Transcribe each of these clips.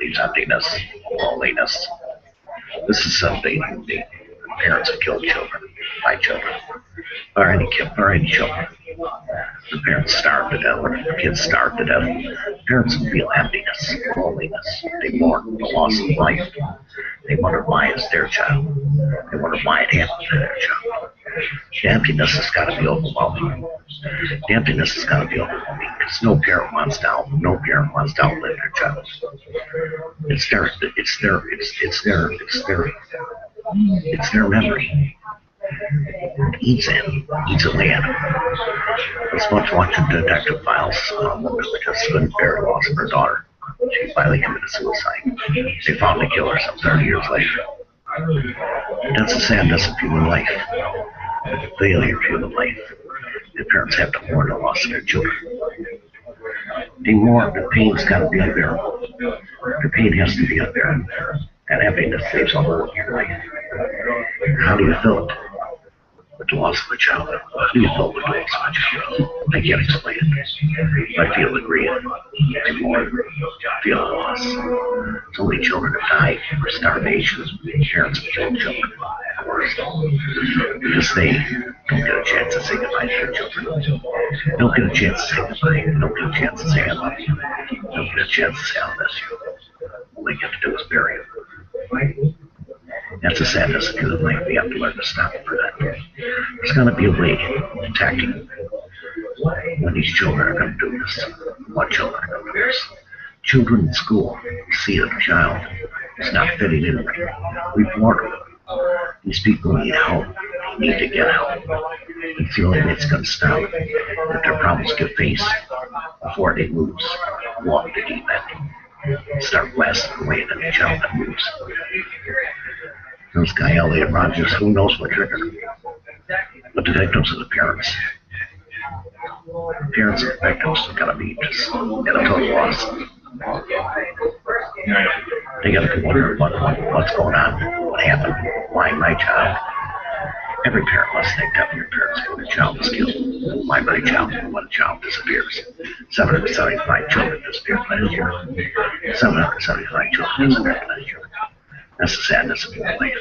leaves emptiness, loneliness. This is something the parents have killed children, by children, or any children. The parents starve to death, or the kids starve to death. Parents feel emptiness, loneliness. They mourn the loss of life. They wonder why it's their child. They wonder why it happened to their child. The emptiness has got to be overwhelming. The emptiness has got to be overwhelming because no parent wants to no parent wants to outlive their child. It's their memory. It eats away at them. I was once watching Detective Files. A woman who just couldn't bear the loss of her daughter. She finally committed suicide. They found the killer some 30 years later. That's the sadness of human life. The failure of human life. The parents have to mourn the loss of their children. They mourn. The pain's got to be unbearable. The pain has to be unbearable. That happiness saves a hole in your life. How do you feel it? With the loss of a child. How do you feel with the loss of a child? I can't explain it. I feel the grief. I mourn. Feel the loss. So many children have died for starvation. Parents have killed children. Of course. Because they don't get a chance to say goodbye to their children. They don't get a chance to say goodbye. They don't get a chance to say I love you. They don't get a chance to say I miss you. All they get to do is bury them. That's the sadness of human life. We have to learn to stop for that. There's got to be a way of attacking when these children are going to do this. What children are going to do this? Children in school see that a child is not fitting in right. Report them. These people need help. They need to get help. And feeling it's going to stop. That their problems get faced before they lose. Walk the deep end. Start blasting away at any child that moves. This guy, Elliot Rogers, who knows what triggered him? But the victims are the parents. The parents of the victims are going to be just at a total loss. They got to be wondering what's going on, what happened, why my child. Every parent must think that your parents when a child is killed. Why my child when a child disappears. 775 children disappeared last year. 775 children disappeared last year. That's the sadness of human life.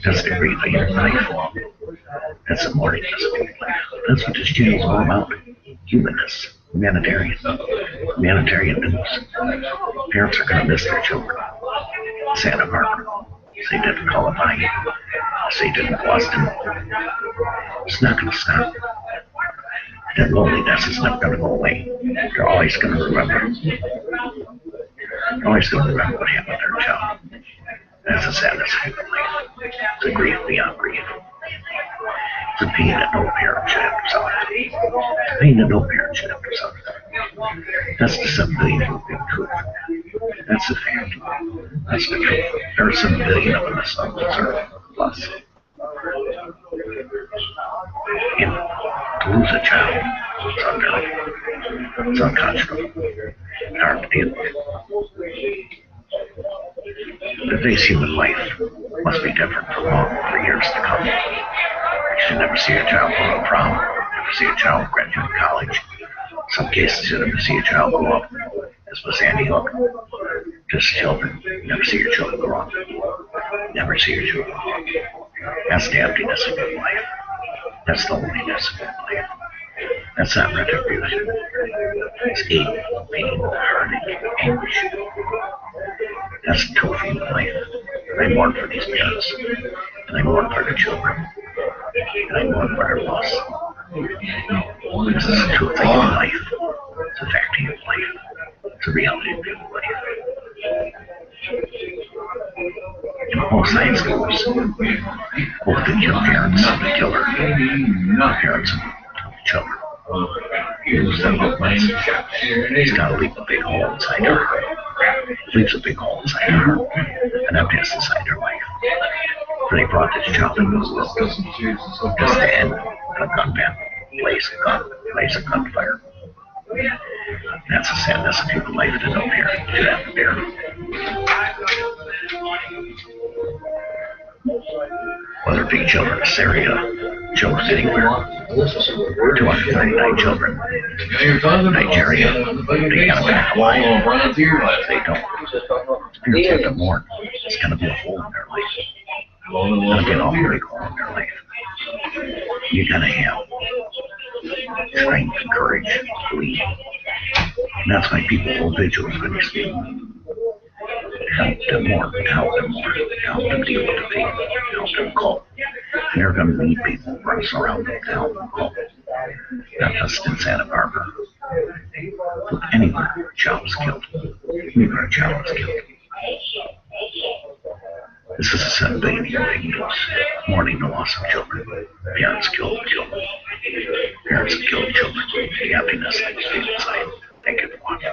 That's the grief of human life. That's the mourning of human life. That's what this channel is all about. Humanness. Humanitarian. Humanitarian news. Parents are going to miss their children. Santa Barbara. Say didn't Columbine. Say didn't Boston. It's not going to stop. That loneliness is not going to go away. They're always going to remember. They're always going to remember what happened to their child. That's the sadness of human life. It's a grief beyond grief. It's a pain that no parent should have to suffer. It's a pain that no parent should have to suffer. That's the 7 billion truth. That's the fact. That's the truth. There are 7 billion of us on this earth, plus. And to lose a child, it's unbearable. It's unconscionable. It's hard to deal with. To face human life must be different for years to come. You should never see a child go to prom, never see a child graduate college. In some cases, you never see a child grow up, as was Sandy Hook. Just children. You never see your children grow up. Never see your children grow up. That's the emptiness of human life. That's the loneliness of human life. That's not retribution. It's ache, pain, heartache, anguish. That's the truth of human life. And I mourn for these parents. And I mourn for their children. And I mourn for their loss. This is the truth of human life. It's a fact of human life. It's a reality of human life. In all science schools, both the parents and the killer, the parents of the children, use them both ways. It's got to leave a big hole inside her heart. It leaves a big hole inside her heart, an emptiness inside her life. For they brought this child into the world just to end a gun battle, blaze a gunfire. That's the sadness of human life that no parent should have to bear. Whether it be children in Syria, children anywhere, 239 children. Nigeria, they gotta back away. They don't. Parents have to mourn. It's gonna be a hole in their life. It's gonna be an awful big hole in their life. You gotta have strength and courage to believe. And that's why people hold vigils when you speak. Help them mourn, help them mourn, help them deal with the pain, help them cope. And they're going to need people running around them to help them cope. Not just in Santa Barbara. Look, anywhere a child is killed. Anywhere a child is killed. This is a 7 billion news. Mourning the loss of children. Parents killed children. Parents have killed children. The happiness that you feel inside. Thank you for watching.